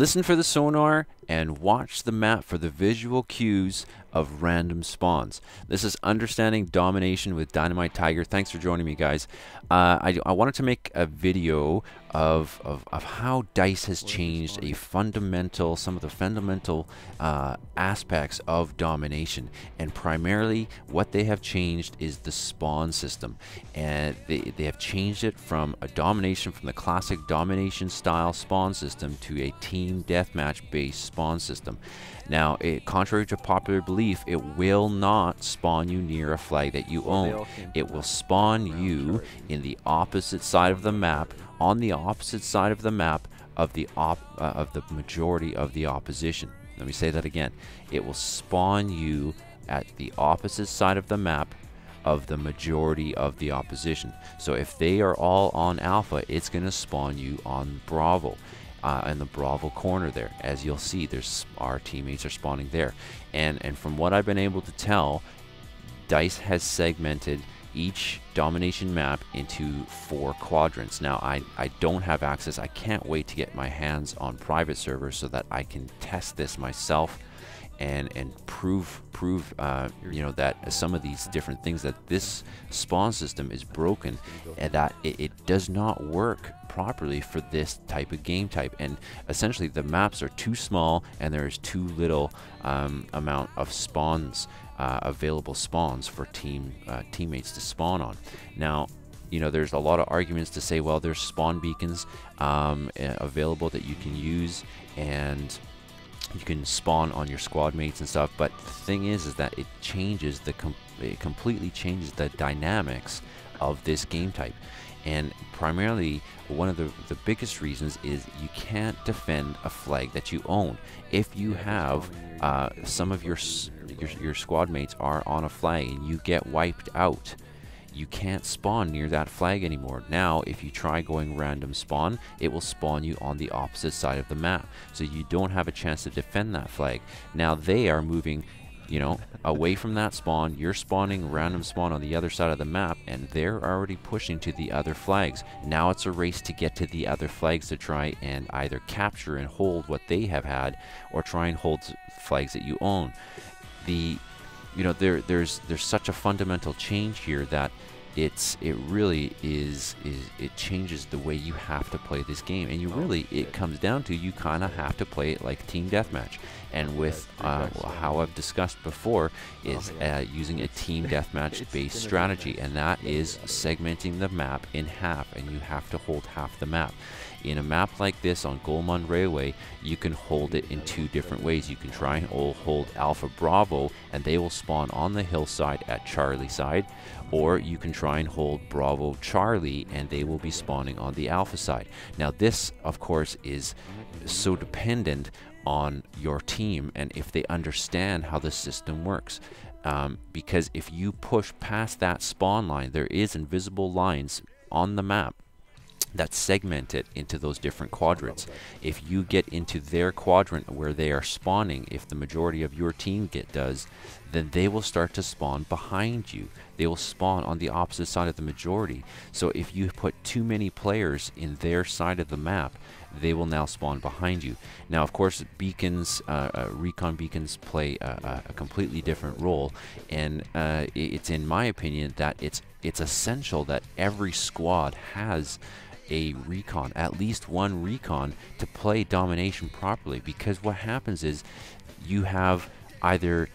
Listen for the sonar and watch the map for the visual cues of random spawns. This is Understanding Domination with DynamiteTiger. Thanks for joining me, guys. I wanted to make a video of how DICE has changed some of the fundamental aspects of Domination, and primarily what they have changed is the spawn system. And they have changed it from a Domination, from the classic Domination style spawn system, to a team deathmatch based spawn system. Now, contrary to popular belief, it will not spawn you near a flag that you own. It will spawn you in the opposite side of the map, on the opposite side of the map of the majority of the opposition. Let me say that again. It will spawn you at the opposite side of the map of the majority of the opposition. So if they are all on Alpha, it's going to spawn you on Bravo. In the Bravo corner there. As you'll see, our teammates are spawning there. And from what I've been able to tell, DICE has segmented each Domination map into 4 quadrants. Now, I don't have access. I can't wait to get my hands on private servers so that I can test this myself and prove you know, that some of these different things, that this spawn system is broken and that it does not work properly for this type of game type. And essentially the maps are too small and there is too little amount of spawns, available spawns for teammates to spawn on. Now, you know, there's a lot of arguments to say, well, there's spawn beacons available that you can use, and you can spawn on your squad mates and stuff. But the thing is that it changes it completely changes the dynamics of this game type. And primarily, one of the biggest reasons is you can't defend a flag that you own. If you have some of your squad mates are on a flag and you get wiped out, you can't spawn near that flag anymore. Now, if you try going random spawn, it will spawn you on the opposite side of the map. So you don't have a chance to defend that flag. Now they are moving, you know, away from that spawn. You're spawning random spawn on the other side of the map, and they're already pushing to the other flags. Now it's a race to get to the other flags to try and either capture and hold what they have had, or try and hold flags that you own. You know, there's such a fundamental change here that it really is it changes the way you have to play this game. And it comes down to, you kind of have to play it like team deathmatch. And with how I've discussed before, is using a team deathmatch based strategy, and that is segmenting the map in half, and you have to hold half the map. In a map like this on Golmund Railway, you can hold it in 2 different ways. You can try and hold Alpha Bravo, and they will spawn on the hillside at Charlie side, or you can try and hold Bravo Charlie, and they will be spawning on the Alpha side. Now this, of course, is so dependent on your team and if they understand how the system works. Because if you push past that spawn line, there is invisible lines on the map that segment it into those different quadrants. If you get into their quadrant where they are spawning, if the majority of your team does, then they will start to spawn behind you. They will spawn on the opposite side of the majority. So if you put too many players in their side of the map, they will now spawn behind you. Now, of course, beacons, recon beacons play a completely different role, and it's in my opinion that it's essential that every squad has a recon, at least one recon, to play Domination properly. Because what happens is you have 2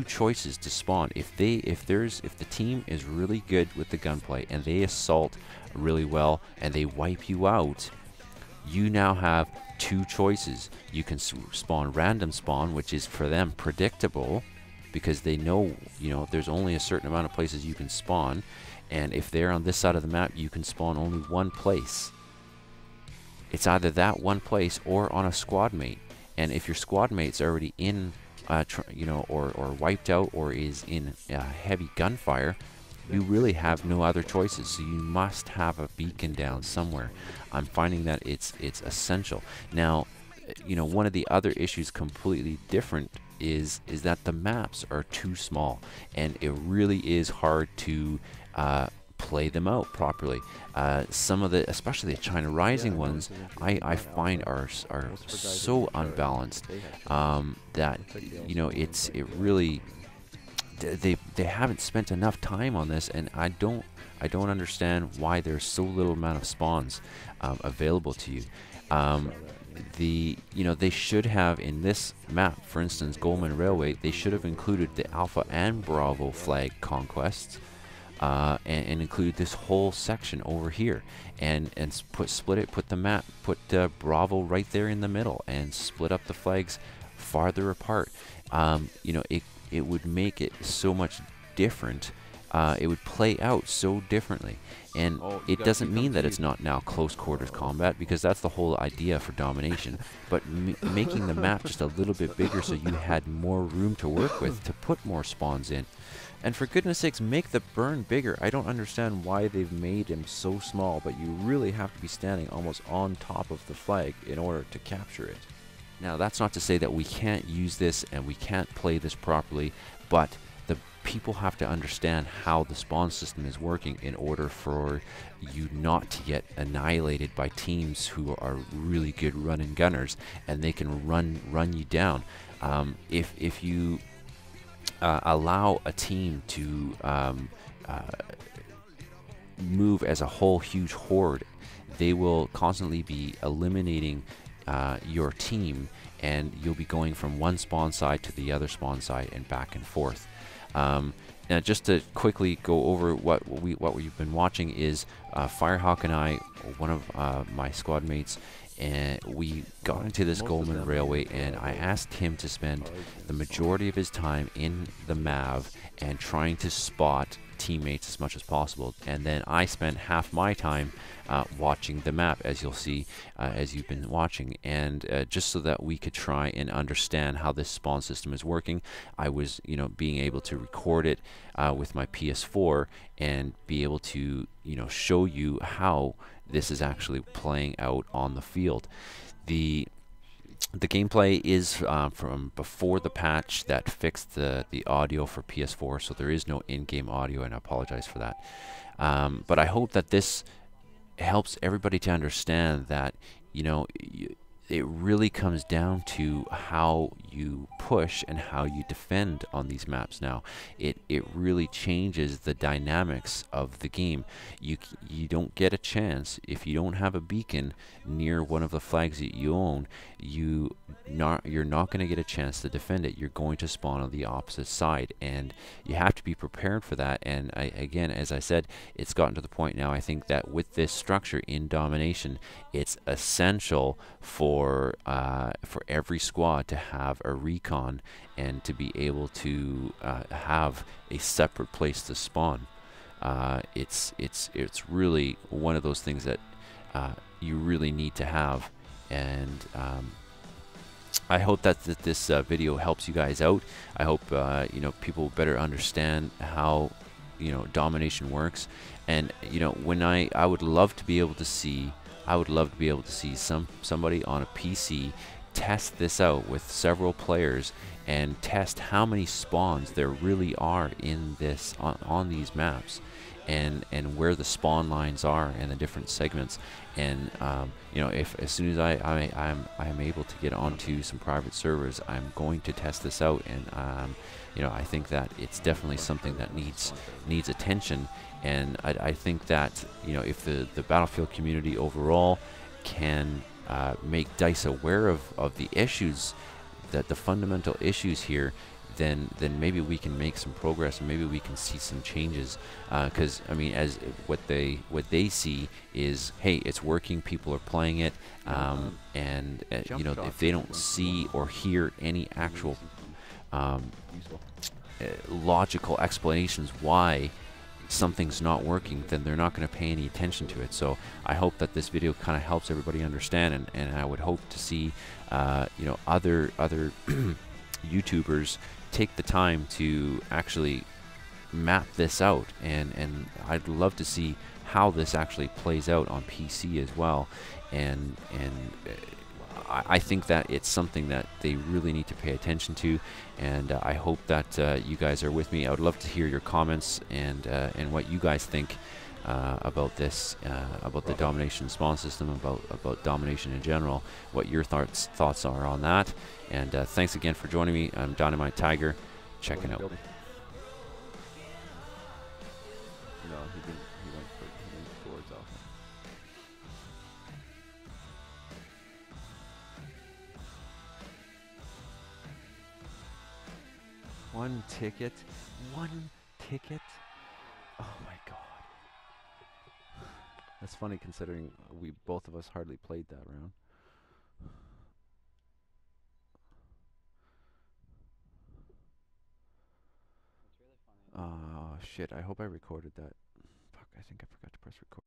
choices to spawn. If the team is really good with the gunplay and they assault really well and they wipe you out, you now have 2 choices. You can spawn random spawn, which is for them predictable, because they know, you know, there's only a certain amount of places you can spawn. And if they're on this side of the map, you can spawn only one place. It's either that one place or on a squad mate. And if your squad mate's already in, you know, or wiped out, or is in heavy gunfire, you really have no other choices. So you must have a beacon down somewhere. I'm finding that it's essential. Now, you know, one of the other issues completely different is that the maps are too small, and it really is hard to play them out properly. Some of the, especially the China Rising ones, I find are so unbalanced that, you know, it really, they haven't spent enough time on this, and I don't understand why there's so little amount of spawns available to you. You know, they should have, in this map, for instance, Goldman Railway, they should have included the Alpha and Bravo flag conquests, and include this whole section over here, and split it, put the map, put Bravo right there in the middle, and split up the flags farther apart. You know, it would make it so much different. It would play out so differently, and it doesn't mean that it's not now close quarters combat, because that's the whole idea for Domination, but making the map just a little bit bigger so you had more room to work with to put more spawns in. And for goodness sakes, make the burn bigger. I don't understand why they've made him so small, but you really have to be standing almost on top of the flag in order to capture it. Now, that's not to say that we can't use this and we can't play this properly, but the people have to understand how the spawn system is working in order for you not to get annihilated by teams who are really good running gunners, and they can run you down. If you allow a team to move as a whole huge horde, they will constantly be eliminating your team, and you'll be going from one spawn side to the other spawn side and back and forth. Now, just to quickly go over what we've been watching is Firehawk and I, one of my squad mates, and we got into this Goldman Railway, and I asked him to spend the majority of his time in the MAV and trying to spot teammates as much as possible, and then I spent half my time watching the map, as you'll see as you've been watching, and just so that we could try and understand how this spawn system is working. I was, you know, being able to record it with my PS4 and be able to, you know, show you how this is actually playing out on the field. The gameplay is from before the patch that fixed the audio for PS4, so there is no in-game audio, and I apologize for that. But I hope that this helps everybody to understand that, you know, it really comes down to how you push and how you defend on these maps now. It really changes the dynamics of the game. You don't get a chance if you don't have a beacon near one of the flags that you own. You're not going to get a chance to defend it. You're going to spawn on the opposite side, and you have to be prepared for that. And again, as I said, it's gotten to the point now, I think, that with this structure in Domination, it's essential for every squad to have a recon and to be able to have a separate place to spawn. It's really one of those things that you really need to have, and I hope that this video helps you guys out. I hope you know, people better understand how, you know, Domination works. And, you know, when I would love to be able to see somebody on a PC test this out with several players and test how many spawns there really are in this on these maps, and where the spawn lines are and the different segments. And you know, if as soon as I'm able to get onto some private servers, I'm going to test this out. And you know, I think that it's definitely something that needs attention. And I think that, you know, if the Battlefield community overall can make DICE aware of the issues, that the fundamental issues here, then maybe we can make some progress, and maybe we can see some changes. Because I mean, as what they see is, hey, it's working, people are playing it, and you know, if they don't see or hear any actual logical explanations why something's not working, then they're not going to pay any attention to it. So I hope that this video kind of helps everybody understand, and I would hope to see you know, other YouTubers take the time to actually map this out, and I'd love to see how this actually plays out on PC as well. And I think that it's something that they really need to pay attention to, and I hope that you guys are with me. I would love to hear your comments and what you guys think about this, about the Domination spawn system, about Domination in general, what your thoughts are on that. And thanks again for joining me. I'm DynamiteTiger, checking out. No, he didn't. He went towards Alpha. One ticket. One ticket. Oh my god. That's funny considering we both of us hardly played that round. Oh shit, I hope I recorded that. Fuck, I think I forgot to press record.